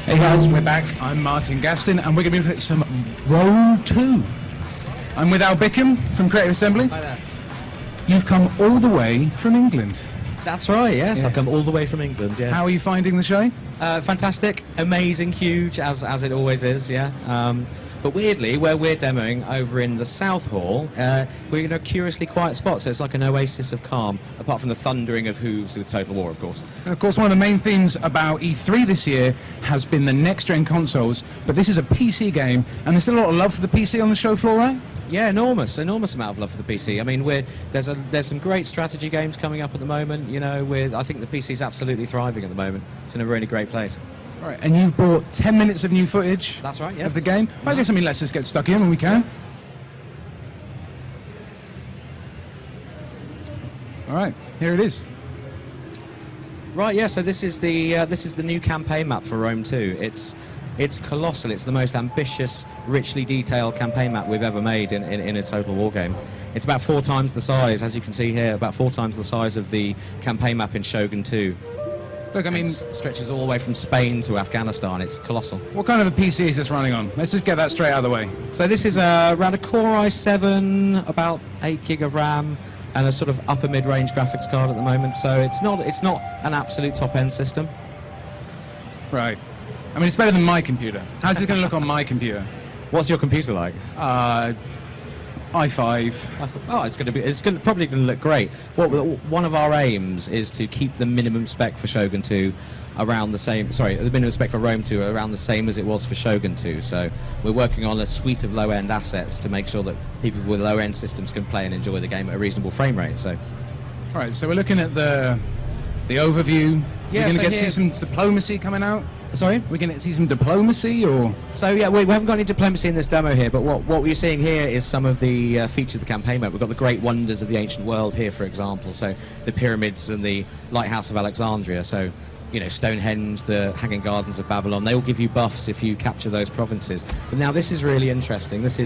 Hey guys, we're back. I'm Martin Gaston, and we're going to be looking at some Rome 2. I'm with Al Bickham from Creative Assembly. Hi there. You've come all the way from England. That's right, yes. I've come all the way from England, yes. How are you finding the show? Fantastic, amazing, huge, as it always is, yeah. But weirdly, where we're demoing over in the South Hall, we're in a curiously quiet spot, so it's like an oasis of calm, apart from the thundering of hooves with Total War, of course. And of course, one of the main themes about E3 this year has been the next-gen consoles, but this is a PC game, and there's still a lot of love for the PC on the show floor, right? Yeah, enormous amount of love for the PC. I mean, there's some great strategy games coming up at the moment. You know, I think the PC is absolutely thriving at the moment. It's in a really great place. Right, and you've brought 10 minutes of new footage. That's right, yes. Of the game. I guess, let's just get stuck in when we can. All right, here it is. Right, yeah. So this is the new campaign map for Rome 2. It's colossal. It's the most ambitious, richly detailed campaign map we've ever made in a Total War game. It's about 4 times the size, as you can see here, about 4 times the size of the campaign map in Shogun 2. Look, I mean, it stretches all the way from Spain to Afghanistan. It's colossal. What kind of a PC is this running on? Let's just get that straight out of the way. So this is around a Core i7, about 8 gig of RAM, and a sort of upper mid-range graphics card at the moment. So it's not an absolute top-end system. Right. I mean, it's better than my computer. How's it going to look on my computer? What's your computer like? i5. Oh, it's probably going to look great. One of our aims is to keep the minimum spec for Shogun 2 around the same. Sorry, the minimum spec for Rome 2 around the same as it was for Shogun 2. So we're working on a suite of low-end assets to make sure that people with low-end systems can play and enjoy the game at a reasonable frame rate. So, all right. So we're looking at the overview. Yeah, we're going to get to see some diplomacy coming out. Sorry? We're going to see some diplomacy, or? So, yeah, we haven't got any diplomacy in this demo here, but what we're seeing here is some of the features of the campaign map. We've got the great wonders of the ancient world here, for example, so the pyramids and the lighthouse of Alexandria, so, you know, Stonehenge, the Hanging Gardens of Babylon, they all give you buffs if you capture those provinces. But now this is really interesting. This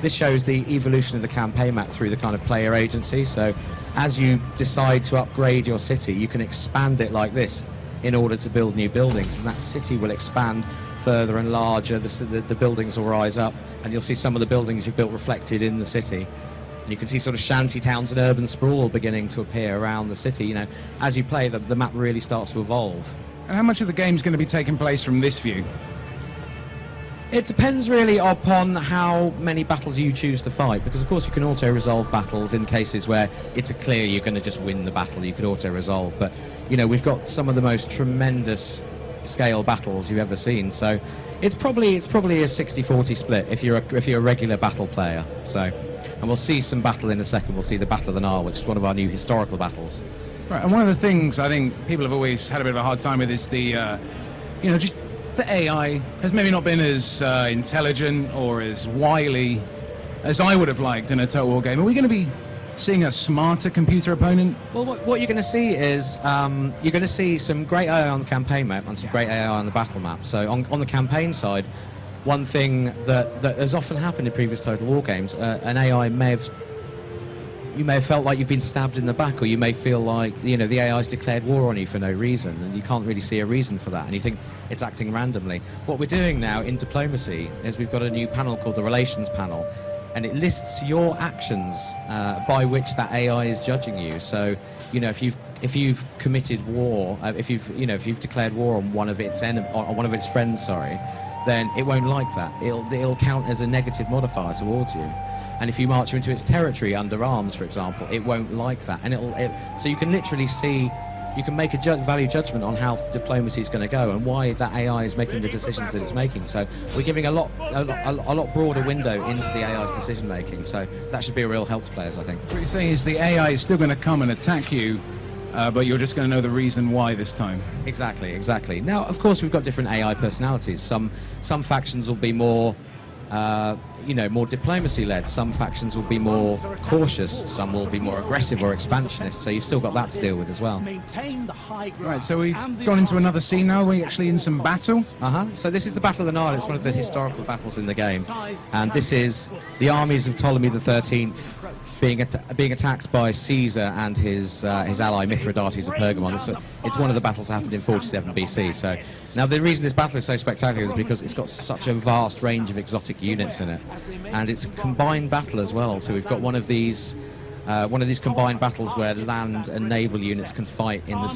shows the evolution of the campaign map through the kind of player agency, so as you decide to upgrade your city, you can expand it like this in order to build new buildings, and that city will expand further and larger. The buildings will rise up, and you'll see some of the buildings you've built reflected in the city. And you can see sort of shanty towns and urban sprawl beginning to appear around the city. You know, as you play, the map really starts to evolve. And how much of the game's going to be taking place from this view? It depends really upon how many battles you choose to fight, because of course you can auto-resolve battles in cases where it's clear you're going to just win the battle. You could auto-resolve, but you know, we've got some of the most tremendous scale battles you've ever seen. So it's probably a 60-40 split if you're a regular battle player. So, and we'll see some battle in a second. We'll see the Battle of the Nile, which is one of our new historical battles. Right, and one of the things I think people have always had a bit of a hard time with is the, just the AI has maybe not been as intelligent or as wily as I would have liked in a Total War game. Are we going to be seeing a smarter computer opponent? Well, what you're going to see is you're going to see some great AI on the campaign map and some great AI on the battle map. So on the campaign side, one thing that has often happened in previous Total War games, an AI you may have felt like you've been stabbed in the back, or you may feel like, you know, the AI's declared war on you for no reason, and you can't really see a reason for that, and you think it's acting randomly. What we're doing now in diplomacy is we've got a new panel called the Relations panel, and it lists your actions by which that AI is judging you. So, you know, if you've committed war, if you've declared war on one of its friends, then it won't like that. It'll count as a negative modifier towards you. And if you march into its territory under arms, for example, it won't like that. And so you can literally see, you can make a value judgment on how diplomacy is going to go and why that AI is making the decisions that it's making. So we're giving a lot broader window into the AI's decision making. So that should be a real help to players, I think. What you're saying is the AI is still going to come and attack you, but you're just going to know the reason why this time. Exactly. Now, of course, we've got different AI personalities. Some factions will be more you know, more diplomacy-led. Some factions will be more cautious, some will be more aggressive or expansionist, so you've still got that to deal with as well. Right, so we've gone into another scene now. We're actually in some battle. So this is the Battle of the Nile. It's one of the historical battles in the game, and this is the armies of Ptolemy XIII being attacked by Caesar and his ally Mithridates of Pergamon. It's one of the battles that happened in 47 BC. So now the reason this battle is so spectacular is because it's got such a vast range of exotic units in it, and it's a combined battle as well. So we've got one of these combined battles where land and naval units can fight in the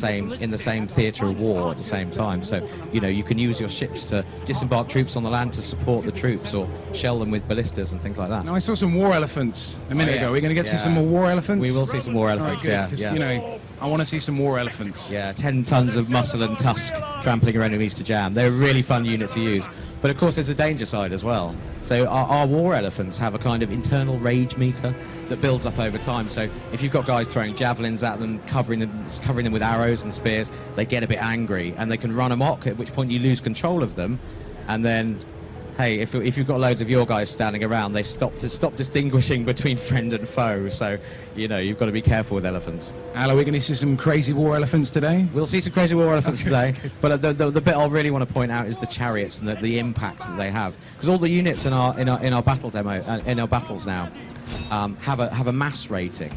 same theatre of war at the same time. So, you know, you can use your ships to disembark troops on the land to support the troops, or shell them with ballistas and things like that. Now, I saw some war elephants a minute ago. We're going to get to see some more war elephants? We will see some war elephants, right, you know, I want to see some more elephants. Yeah, 10 tons of muscle and tusk trampling your enemies to jam. They're a really fun unit to use. But of course there's a danger side as well. So our war elephants have a kind of internal rage meter that builds up over time. So if you've got guys throwing javelins at them, covering them with arrows and spears, they get a bit angry and they can run amok, at which point you lose control of them. And then, hey, if you've got loads of your guys standing around, they stop distinguishing between friend and foe. So, you know, you've got to be careful with elephants. Al, are we going to see some crazy war elephants today? We'll see some crazy war elephants today. But the bit I really want to point out is the chariots and the impact that they have. Because all the units in our battle demo, in our battles now, have a mass rating.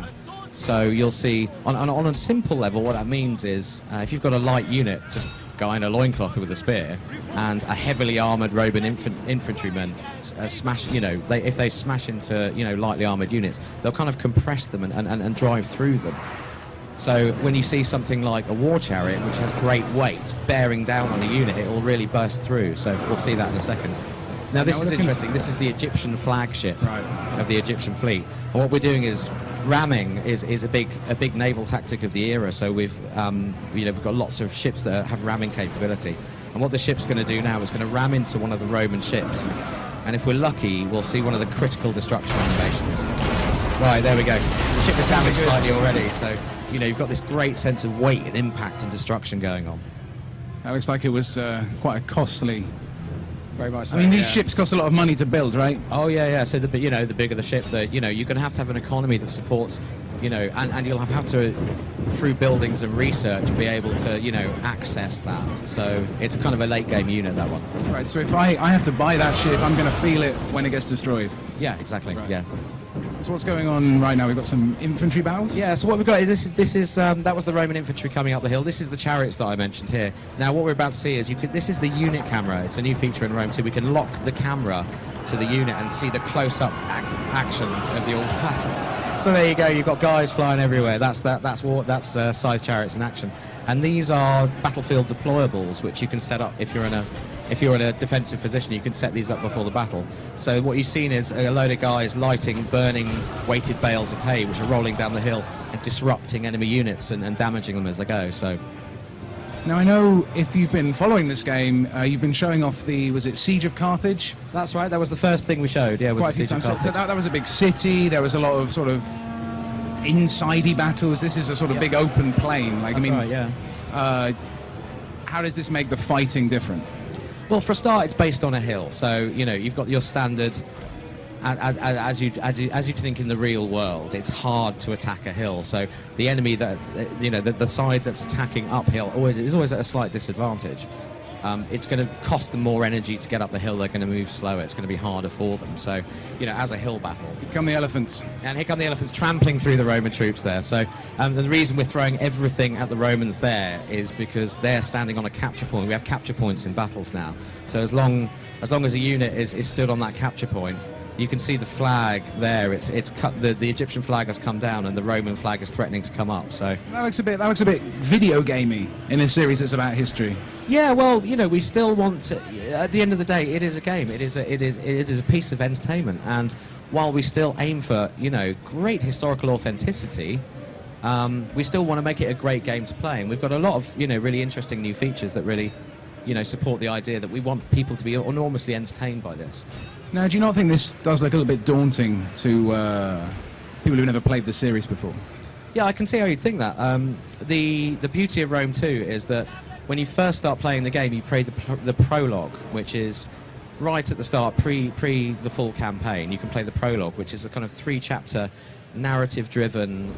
So you'll see on a simple level, what that means is if you've got a light unit, just guy in a loincloth with a spear, and a heavily armoured Roman infantryman smash, you know, if they smash into, you know, lightly armoured units, they'll kind of compress them and drive through them. So when you see something like a war chariot, which has great weight, bearing down on a unit, it will really burst through. So we'll see that in a second. Now this is interesting. This is the Egyptian flagship of the Egyptian fleet, and what we're doing is ramming is a big naval tactic of the era. So we've got lots of ships that have ramming capability, and what the ship's going to do now is going to ram into one of the Roman ships, and if we're lucky, we'll see one of the critical destruction animations. Right, there we go. The ship is damaged slightly already, so you know you've got this great sense of weight and impact and destruction going on. That looks like it was quite a costly. Very much so, I mean, these ships cost a lot of money to build, right? Oh yeah. So the bigger the ship, you're going to have an economy that supports, you know, and you'll have to, through buildings and research, be able to, you know, access that. So it's kind of a late game unit, that one. Right. So if I have to buy that ship, I'm going to feel it when it gets destroyed. Yeah, exactly. Right. Yeah. So what's going on right now? We've got some infantry battles? Yeah, so what we've got, this is that was the Roman infantry coming up the hill. This is the chariots that I mentioned here. Now what we're about to see is this is the unit camera. It's a new feature in Rome 2. We can lock the camera to the unit and see the close-up actions of the old battle. So there you go, you've got guys flying everywhere. That's scythe chariots in action. And these are battlefield deployables, which you can set up if you're in a defensive position. You can set these up before the battle. So what you've seen is a load of guys lighting, burning weighted bales of hay, which are rolling down the hill and disrupting enemy units and damaging them as they go. So now I know if you've been following this game, you've been showing off was it Siege of Carthage? That's right. That was the first thing we showed. Yeah, was the Siege of Carthage. That was a big city. There was a lot of sort of insidey battles. This is a sort of big open plain. That's right, yeah. How does this make the fighting different? Well, for a start, it's based on a hill, so you know you've got your standard. As you'd think in the real world, it's hard to attack a hill. So the enemy the side that's attacking uphill is always at a slight disadvantage. It's going to cost them more energy to get up the hill. They're going to move slower. It's going to be harder for them. So, you know, as a hill battle. Here come the elephants. And here come the elephants trampling through the Roman troops there. So the reason we're throwing everything at the Romans there is because they're standing on a capture point. We have capture points in battles now. So as long as a unit is stood on that capture point, you can see the flag there. It's cut. The Egyptian flag has come down, and the Roman flag is threatening to come up. So that looks a bit video gamey in a series that's about history. Yeah, well, you know, we still want to. At the end of the day, it is a game. It is a piece of entertainment, and while we still aim for, you know, great historical authenticity, we still want to make it a great game to play. And we've got a lot of, you know, really interesting new features that really, you know, support the idea that we want people to be enormously entertained by this. Now, do you not think this does look a little bit daunting to people who've never played the series before? Yeah, I can see how you'd think that. The beauty of Rome 2 is that when you first start playing the game, you play the prologue, which is right at the start, pre the full campaign, you can play the prologue, which is a kind of 3-chapter narrative-driven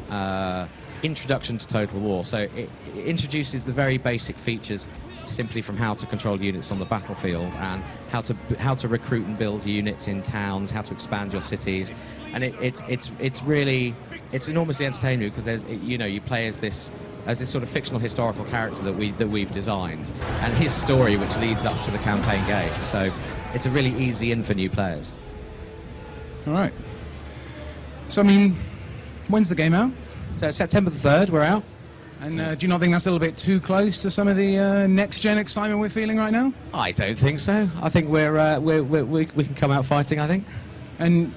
introduction to Total War. So it introduces the very basic features simply from how to control units on the battlefield and how to recruit and build units in towns, how to expand your cities, and it's enormously entertaining because there's you play as this sort of fictional historical character that we've designed, and his story which leads up to the campaign game. So it's a really easy in for new players. All right. So I mean, when's the game out? So September the 3rd, we're out. And do you not think that's a little bit too close to some of the next-gen excitement we're feeling right now? I don't think so. I think we can come out fighting, I think. And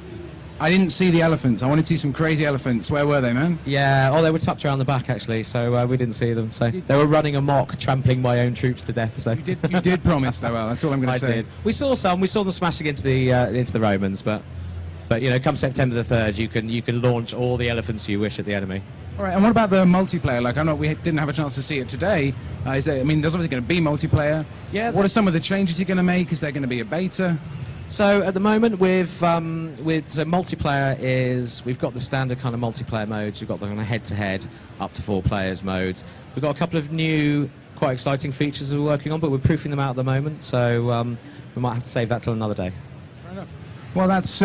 I didn't see the elephants. I wanted to see some crazy elephants. Where were they, man? Yeah, they were tucked around the back, actually, so we didn't see them. So they were running amok, trampling my own troops to death. So you did promise, though. Well, that's all I'm going to say. I did. We saw them smashing into the Romans, but come September the 3rd, you can launch all the elephants you wish at the enemy. All right, and what about the multiplayer? Like, I know we didn't have a chance to see it today. There's obviously going to be multiplayer. Yeah. What are some of the changes you're going to make? Is there going to be a beta? So at the moment, with multiplayer we've got the standard kind of multiplayer modes. We've got the kind of head-to-head, up to 4 players modes. We've got a couple of new, quite exciting features we're working on, but we're proofing them out at the moment. So we might have to save that till another day. Fair enough. Well, that's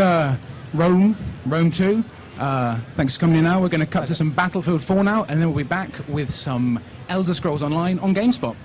Rome 2. Thanks for coming in now. We're going to cut to some Battlefield 4 now, and then we'll be back with some Elder Scrolls Online on GameSpot.